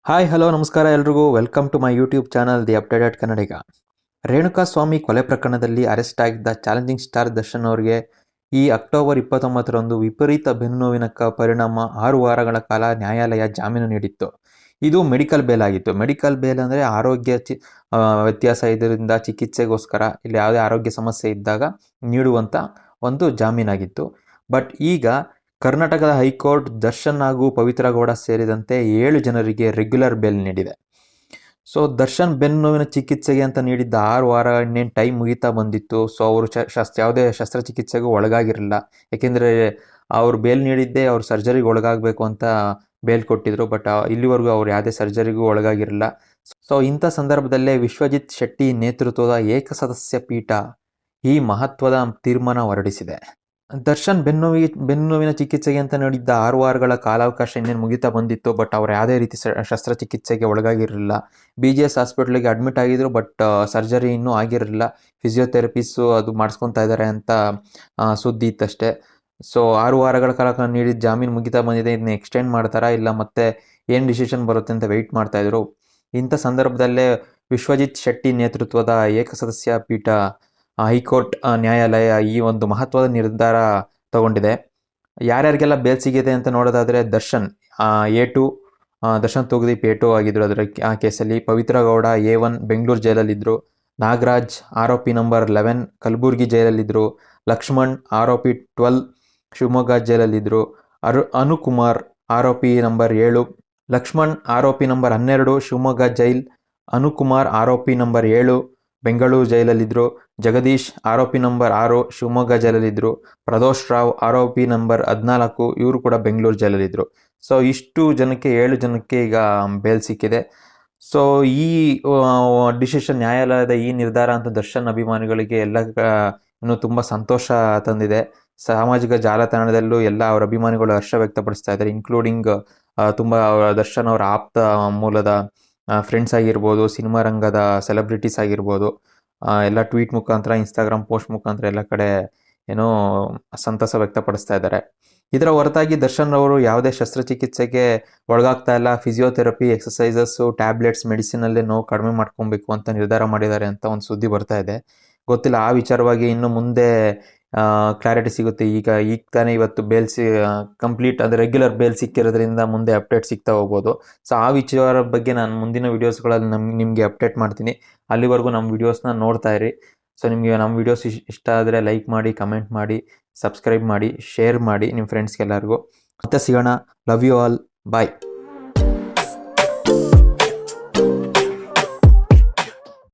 Hi hello ನಮಸ್ಕಾರ ಎಲ್ರಿಗೂ welcome to my YouTube channel the updated Kannadiga. Renukaswamy ಕೊಲೆ ಪ್ರಕರಣದಲ್ಲಿ ಅರೆಸ್ಟ್ ಆಗಿದ್ದ ಚಾಲೆಂಜಿಂಗ್ ಸ್ಟಾರ್ ದರ್ಶನ್ ಅವರಿಗೆ ಈ ಅಕ್ಟೋಬರ್ 29ರಂದು ವಿಪರೀತ ಬೆನ್ನುನೋವಿನ ಪರಿಣಾಮ 6 ವಾರಗಳ ಕಾಲ ನ್ಯಾಯಾಲಯ ಜಾಮೀನು ನೀಡಿತ್ತು. ಇದು ಮೆಡಿಕಲ್ ಬೇಲ್ ಆಗಿತ್ತು. ಮೆಡಿಕಲ್ ಬೇಲ್ ಅಂದರೆ ಆರೋಗ್ಯ ವ್ಯತ್ಯಾಸ ಇದರಿಂದ ಚಿಕಿತ್ಸೆಗೋಸ್ಕರ ಇಲ್ಲಿ ಯಾವುದೇ ಆರೋಗ್ಯ ಸಮಸ್ಯೆ ಇದ್ದಾಗ ನೀಡುವಂಥ ಒಂದು ಜಾಮೀನಾಗಿತ್ತು. ಬಟ್ ಈಗ ಕರ್ನಾಟಕದ ಹೈಕೋರ್ಟ್ ದರ್ಶನ್ ಹಾಗೂ ಪವಿತ್ರ ಗೌಡ ಸೇರಿದಂತೆ 7 ಜನರಿಗೆ ರೆಗ್ಯುಲರ್ ಬೇಲ್ ನೀಡಿದೆ. ಸೊ ದರ್ಶನ್ ಬೆನ್ನುನೋವಿನ ಚಿಕಿತ್ಸೆಗೆ ಅಂತ ನೀಡಿದ್ದ 6 ವಾರ ಇನ್ನೇನು ಟೈಮ್ ಮುಗಿತಾ ಬಂದಿತ್ತು. ಸೊ ಅವರು ಯಾವುದೇ ಶಸ್ತ್ರಚಿಕಿತ್ಸೆಗೂ ಒಳಗಾಗಿರಲಿಲ್ಲ. ಏಕೆಂದರೆ ಅವ್ರು ಬೇಲ್ ನೀಡಿದ್ದೇ ಅವ್ರು ಸರ್ಜರಿಗೆ ಒಳಗಾಗಬೇಕು ಅಂತ ಬೇಲ್ ಕೊಟ್ಟಿದ್ರು. ಬಟ್ ಇಲ್ಲಿವರೆಗೂ ಅವ್ರು ಯಾವುದೇ ಸರ್ಜರಿಗೂ ಒಳಗಾಗಿರಲಿಲ್ಲ. ಸೊ ಇಂಥ ಸಂದರ್ಭದಲ್ಲೇ ವಿಶ್ವಜಿತ್ ಶೆಟ್ಟಿ ನೇತೃತ್ವದ ಏಕಸದಸ್ಯ ಪೀಠ ಈ ಮಹತ್ವದ ತೀರ್ಮಾನ ಹೊರಡಿಸಿದೆ. ದರ್ಶನ್ ಬೆನ್ನುನೋವಿನ ಚಿಕಿತ್ಸೆಗೆ ಅಂತ ನೀಡಿದ್ದ 6 ವಾರಗಳ ಕಾಲಾವಕಾಶ ಇನ್ನೇನು ಮುಗಿತಾ ಬಂದಿತ್ತು. ಬಟ್ ಅವ್ರು ಯಾವುದೇ ರೀತಿ ಶಸ್ತ್ರಚಿಕಿತ್ಸೆಗೆ ಒಳಗಾಗಿರಲಿಲ್ಲ. BGS ಹಾಸ್ಪಿಟ್ಲಿಗೆ ಅಡ್ಮಿಟ್ ಆಗಿದ್ರು. ಬಟ್ ಸರ್ಜರಿ ಇನ್ನೂ ಆಗಿರಲಿಲ್ಲ. ಫಿಸಿಯೋಥೆರಪಿಸ್ಟು ಅದು ಮಾಡಿಸ್ಕೊತಾ ಇದ್ದಾರೆ ಅಂತ ಸುದ್ದಿ ಇತ್ತಷ್ಟೇ. ಸೊ 6 ವಾರಗಳ ಕಾಲ ನೀಡಿದ ಜಾಮೀನು ಮುಗಿತಾ ಬಂದಿದೆ. ಇದನ್ನ ಎಕ್ಸ್ಟೆಂಡ್ ಮಾಡ್ತಾರಾ ಇಲ್ಲ ಮತ್ತೆ ಏನು ಡಿಸಿಷನ್ ಬರುತ್ತೆ ಅಂತ ವೆಯ್ಟ್ ಮಾಡ್ತಾಯಿದ್ರು. ಇಂಥ ಸಂದರ್ಭದಲ್ಲೇ ವಿಶ್ವಜಿತ್ ಶೆಟ್ಟಿ ನೇತೃತ್ವದ ಏಕಸದಸ್ಯ ಪೀಠ ಹೈಕೋರ್ಟ್ ನ್ಯಾಯಾಲಯ ಈ ಒಂದು ಮಹತ್ವದ ನಿರ್ಧಾರ ತಗೊಂಡಿದೆ. ಯಾರ್ಯಾರಿಗೆಲ್ಲ ಬೇಲ್ ಸಿಗಿದೆ ಅಂತ ನೋಡೋದಾದರೆ ದರ್ಶನ್ A2, ದರ್ಶನ್ ತೂಗುದೀಪ್ A2 ಆಗಿದ್ರು ಆ ಕೇಸಲ್ಲಿ. ಪವಿತ್ರ ಗೌಡ A1 ಬೆಂಗಳೂರು ಜೈಲಲ್ಲಿದ್ದರು. ನಾಗರಾಜ್ ಆರೋಪಿ ನಂಬರ್ 11 ಕಲಬುರ್ಗಿ ಜೈಲಲ್ಲಿದ್ದರು. ಲಕ್ಷ್ಮಣ್ ಆರೋಪಿ 12 ಶಿವಮೊಗ್ಗ ಜೈಲಲ್ಲಿದ್ದರು. ಅನುಕುಮಾರ್ ಆರೋಪಿ ನಂಬರ್ 7 ಲಕ್ಷ್ಮಣ್ ಆರೋಪಿ ನಂಬರ್ 12 ಶಿವಮೊಗ್ಗ ಜೈಲ್. ಅನುಕುಮಾರ್ ಆರೋಪಿ ನಂಬರ್ 7 ಬೆಂಗಳೂರು ಜೈಲಲ್ಲಿದ್ದರು. ಜಗದೀಶ್ ಆರೋಪಿ ನಂಬರ್ 6 ಶಿವಮೊಗ್ಗ ಜೈಲಲ್ಲಿದ್ದರು. ಪ್ರದೋಷ್ ರಾವ್ ಆರೋಪಿ ನಂಬರ್ 14 ಇವರು ಕೂಡ ಬೆಂಗಳೂರು ಜೈಲಲ್ಲಿದ್ದರು. ಸೊ ಇಷ್ಟು ಜನಕ್ಕೆ 7 ಜನಕ್ಕೆ ಈಗ ಬೇಲ್ ಸಿಕ್ಕಿದೆ. ಸೊ ಈ ಡಿಸಿಷನ್ ನ್ಯಾಯಾಲಯದ ಈ ನಿರ್ಧಾರ ಅಂತ ದರ್ಶನ್ ಅಭಿಮಾನಿಗಳಿಗೆ ಎಲ್ಲ ಇನ್ನೂ ತುಂಬ ಸಂತೋಷ ತಂದಿದೆ. ಸಾಮಾಜಿಕ ಜಾಲತಾಣದಲ್ಲೂ ಎಲ್ಲ ಅವರ ಅಭಿಮಾನಿಗಳು ಹರ್ಷ ವ್ಯಕ್ತಪಡಿಸ್ತಾ ಇದ್ದಾರೆ. ಇನ್ಕ್ಲೂಡಿಂಗ್ ತುಂಬ ದರ್ಶನ್ ಅವರ ಆಪ್ತ ಮೂಲದ ಫ್ರೆಂಡ್ಸ್ ಆಗಿರ್ಬೋದು, ಸಿನಿಮಾ ರಂಗದ ಸೆಲೆಬ್ರಿಟೀಸ್ ಆಗಿರ್ಬೋದು, ಎಲ್ಲ ಟ್ವೀಟ್ ಮುಖಾಂತರ, ಇನ್ಸ್ಟಾಗ್ರಾಮ್ ಪೋಸ್ಟ್ ಮುಖಾಂತರ ಎಲ್ಲ ಕಡೆ ಏನೋ ಸಂತಸ ವ್ಯಕ್ತಪಡಿಸ್ತಾ ಇದ್ದಾರೆ. ಇದರ ಹೊರತಾಗಿ ದರ್ಶನ್ ಅವರು ಯಾವುದೇ ಶಸ್ತ್ರಚಿಕಿತ್ಸೆಗೆ ಒಳಗಾಗ್ತಾ ಇಲ್ಲ. ಫಿಸಿಯೋಥೆರಪಿ, ಎಕ್ಸಸೈಸಸ್ಸು, ಟ್ಯಾಬ್ಲೆಟ್ಸ್, ಮೆಡಿಸಿನಲ್ಲೇ ನೋವು ಕಡಿಮೆ ಮಾಡ್ಕೊಬೇಕು ಅಂತ ನಿರ್ಧಾರ ಮಾಡಿದ್ದಾರೆ ಅಂತ ಒಂದು ಸುದ್ದಿ ಬರ್ತಾ ಇದೆ. ಗೊತ್ತಿಲ್ಲ ಆ ವಿಚಾರವಾಗಿ ಇನ್ನು ಮುಂದೆ ಕ್ಲಾರಿಟಿ ಸಿಗುತ್ತೆ. ಈಗ ತಾನೇ ಇವತ್ತು ಬೇಲ್ ಕಂಪ್ಲೀಟ್ ಅದು ರೆಗ್ಯುಲರ್ ಬೇಲ್ ಸಿಕ್ಕಿರೋದ್ರಿಂದ ಮುಂದೆ ಅಪ್ಡೇಟ್ ಸಿಗ್ತಾ ಹೋಗ್ಬೋದು. ಸೊ ಆ ವಿಚಾರದ ಬಗ್ಗೆ ನಾನು ಮುಂದಿನ ವೀಡಿಯೋಸ್ಗಳಲ್ಲಿ ನಿಮಗೆ ಅಪ್ಡೇಟ್ ಮಾಡ್ತೀನಿ. ಅಲ್ಲಿವರೆಗೂ ನಮ್ಮ ವೀಡಿಯೋಸ್ನ ನೋಡ್ತಾ ಇರಿ. ಸೊ ನಿಮಗೆ ನಮ್ಮ ವೀಡಿಯೋಸ್ ಇಷ್ಟ ಆದರೆ ಲೈಕ್ ಮಾಡಿ, ಕಮೆಂಟ್ ಮಾಡಿ, ಸಬ್ಸ್ಕ್ರೈಬ್ ಮಾಡಿ, ಶೇರ್ ಮಾಡಿ ನಿಮ್ಮ ಫ್ರೆಂಡ್ಸ್ಗೆಲ್ಲರಿಗೂ. ಮತ್ತೆ ಸಿಗೋಣ. Love you all. ಬಾಯ್.